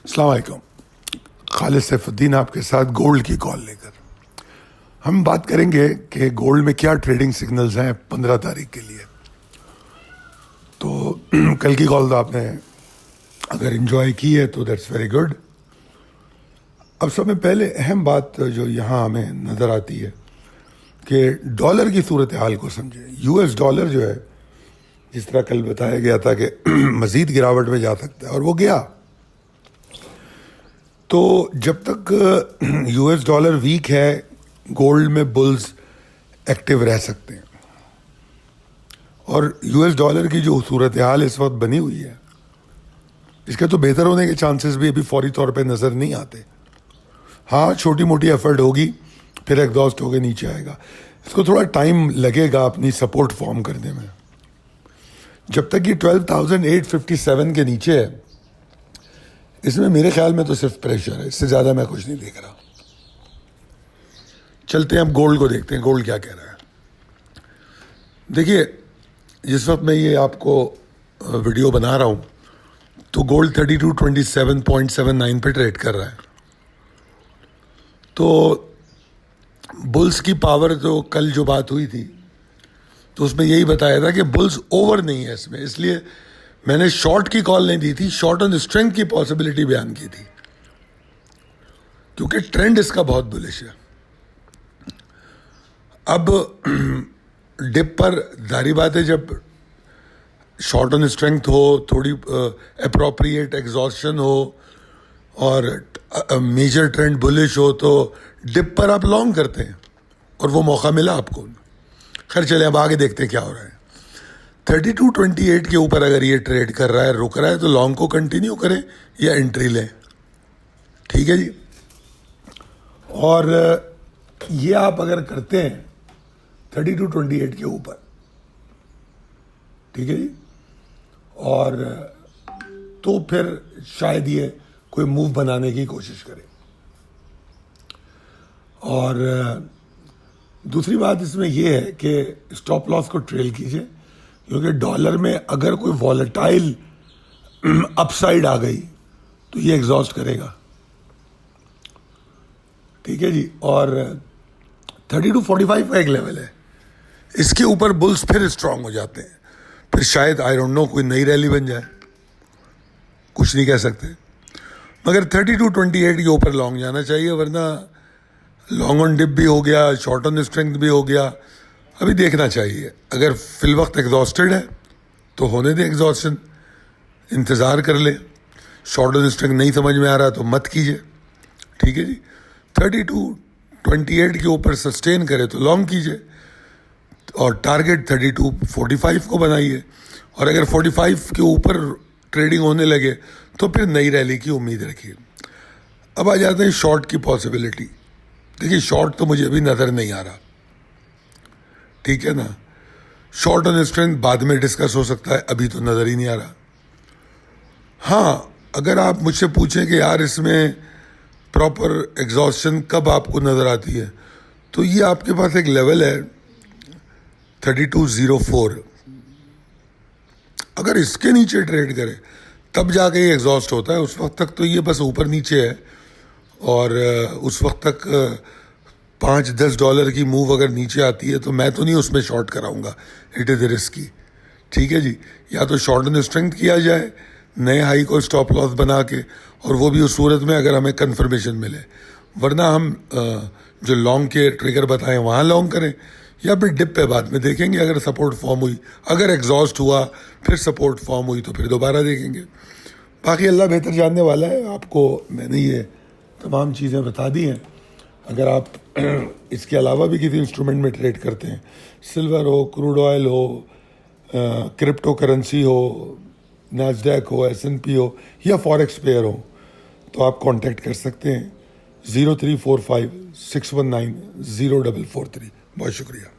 अस्सलाम वालेकुम। खालिद सैफुद्दीन आपके साथ गोल्ड की कॉल लेकर हम बात करेंगे कि गोल्ड में क्या ट्रेडिंग सिग्नल्स हैं 15 तारीख के लिए। तो कल की कॉल तो आपने अगर एंजॉय की है तो दैट्स वेरी गुड। अब सबसे पहले अहम बात जो यहाँ हमें नज़र आती है कि डॉलर की सूरत हाल को समझें। यूएस डॉलर जो है, जिस तरह कल बताया गया था कि मज़ीद गिरावट में जा सकता है और वो गया। तो जब तक यूएस डॉलर वीक है, गोल्ड में बुल्स एक्टिव रह सकते हैं। और यूएस डॉलर की जो सूरत हाल इस वक्त बनी हुई है, इसके तो बेहतर होने के चांसेस भी अभी फौरी तौर पे नज़र नहीं आते। हाँ, छोटी मोटी एफर्ट होगी, फिर एग्जॉस्ट होकर नीचे आएगा। इसको थोड़ा टाइम लगेगा अपनी सपोर्ट फॉर्म करने में। जब तक ये 12,857 के नीचे है, इसमें मेरे ख्याल में तो सिर्फ प्रेशर है, इससे ज़्यादा मैं कुछ नहीं देख रहा। चलते हैं अब गोल्ड को देखते हैं, गोल्ड क्या कह रहा है। देखिए, जिस वक्त मैं ये आपको वीडियो बना रहा हूँ तो गोल्ड 3227.79 पे ट्रेड कर रहा है। तो बुल्स की पावर, तो कल जो बात हुई थी तो उसमें यही बताया था कि बुल्स ओवर नहीं है इसमें, इसलिए मैंने शॉर्ट की कॉल नहीं दी थी, शॉर्ट ऑन स्ट्रेंथ की पॉसिबिलिटी बयान की थी, क्योंकि ट्रेंड इसका बहुत बुलिश है। अब डिप पर जारी बात है, जब शॉर्ट ऑन स्ट्रेंथ हो, थोड़ी अप्रोप्रिएट एग्जॉस्शन हो और मेजर ट्रेंड बुलिश हो, तो डिप पर आप लॉन्ग करते हैं और वो मौका मिला आपको। खैर चले, अब आगे देखते हैं क्या हो रहा है। 3228 के ऊपर अगर ये ट्रेड कर रहा है, रुक रहा है, तो लॉन्ग को कंटिन्यू करें या एंट्री लें। ठीक है जी। और ये आप अगर करते हैं 3228 के ऊपर, ठीक है जी, और तो फिर शायद ये कोई मूव बनाने की कोशिश करे। और दूसरी बात इसमें यह है कि स्टॉप लॉस को ट्रेल कीजिए, क्योंकि डॉलर में अगर कोई वॉलेटाइल अपसाइड आ गई तो ये एग्जॉस्ट करेगा। ठीक है जी। और 3245 का एक लेवल है, इसके ऊपर बुल्स फिर स्ट्रांग हो जाते हैं, फिर शायद आई डोंट नो कोई नई रैली बन जाए, कुछ नहीं कह सकते। मगर 3228 के ऊपर लॉन्ग जाना चाहिए, वरना लॉन्ग ऑन डिप भी हो गया, शॉर्ट ऑन स्ट्रेंथ भी हो गया। अभी देखना चाहिए, अगर फिल वक्त एग्जॉस्टेड है तो होने दे एग्जॉस्शन, इंतज़ार कर ले। शॉर्ट ऑन स्ट्रेंथ नहीं समझ में आ रहा तो मत कीजिए। ठीक है जी। 3228 के ऊपर सस्टेन करे तो लॉन्ग कीजिए, और टारगेट 3245 को बनाइए। और अगर 45 के ऊपर ट्रेडिंग होने लगे तो फिर नई रैली की उम्मीद रखिए। अब आ जाते हैं शॉर्ट की पॉसिबिलिटी। देखिए, शॉर्ट तो मुझे अभी नज़र नहीं आ रहा, ठीक है ना। शॉर्ट ऑन स्ट्रेंथ बाद में डिस्कस हो सकता है, अभी तो नज़र ही नहीं आ रहा। हाँ, अगर आप मुझसे पूछें कि यार इसमें प्रॉपर एग्जॉस्शन कब आपको नज़र आती है, तो ये आपके पास एक लेवल है 3204। अगर इसके नीचे ट्रेड करे तब जाके ये एग्जॉस्ट होता है। उस वक्त तक तो ये बस ऊपर नीचे है, और उस वक्त तक $5-10 की मूव अगर नीचे आती है तो मैं तो नहीं उसमें शॉर्ट कराऊंगा, इट इज़ रिस्की। ठीक है जी। या तो शॉर्ट ऑन स्ट्रेंथ किया जाए नए हाई को स्टॉप लॉस बना के, और वो भी उस सूरत में अगर हमें कंफर्मेशन मिले, वरना हम जो लॉन्ग के ट्रिगर बताएं वहाँ लॉन्ग करें, या फिर डिप पे बाद में देखेंगे। अगर सपोर्ट फॉर्म हुई, अगर एग्जॉस्ट हुआ, फिर सपोर्ट फॉर्म हुई, तो फिर दोबारा देखेंगे। बाकी अल्लाह बेहतर जानने वाला है। आपको मैंने ये तमाम चीज़ें बता दी हैं। अगर आप इसके अलावा भी किसी इंस्ट्रूमेंट में ट्रेड करते हैं, सिल्वर हो, क्रूड ऑयल हो, क्रिप्टो करेंसी हो, नैस्डैक हो, S&P हो, या फॉरेक्स पेयर हो, तो आप कांटेक्ट कर सकते हैं 0345 619 0443। बहुत शुक्रिया।